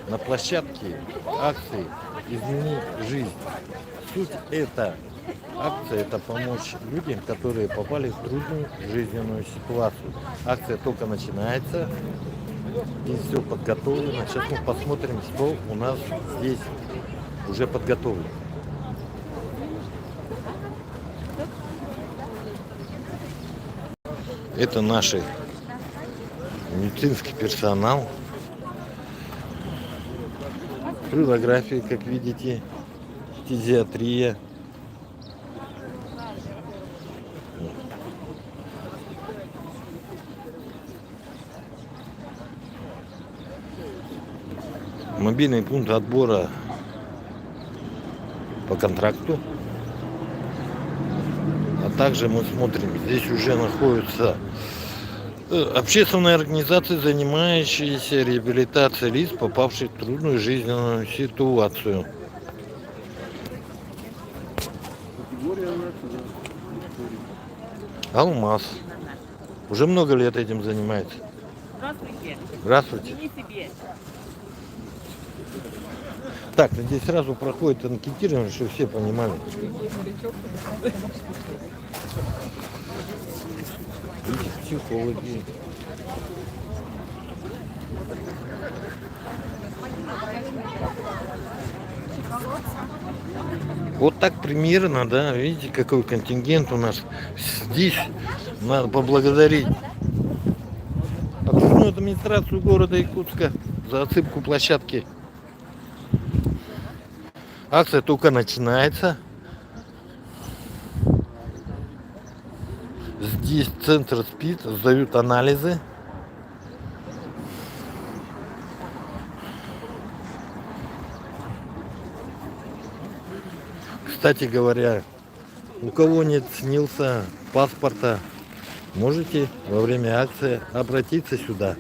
на площадке акции «Измени жизнь». Суть эта акция – это помочь людям, которые попали в трудную жизненную ситуацию. Акция только начинается, и все подготовлено. Сейчас мы посмотрим, что у нас здесь уже подготовлено. Это наш медицинский персонал. Флюорография, как видите, фтизиатрия. Мобильный пункт отбора по контракту. А также мы смотрим, здесь уже находятся общественные организации, занимающиеся реабилитацией лиц, попавших в трудную жизненную ситуацию. Алмаз. Уже много лет этим занимается. Здравствуйте. Здравствуйте. Извини себе. Так, здесь сразу проходит анкетирование, чтобы все понимали. Видите, психологи. Вот так примерно, да, видите, какой контингент у нас. Здесь надо поблагодарить окружную администрацию города Якутска за отсыпку площадки. Акция только начинается. Здесь центр СПИД, сдают анализы. Кстати говоря, у кого нет снился паспорта, можете во время акции обратиться сюда.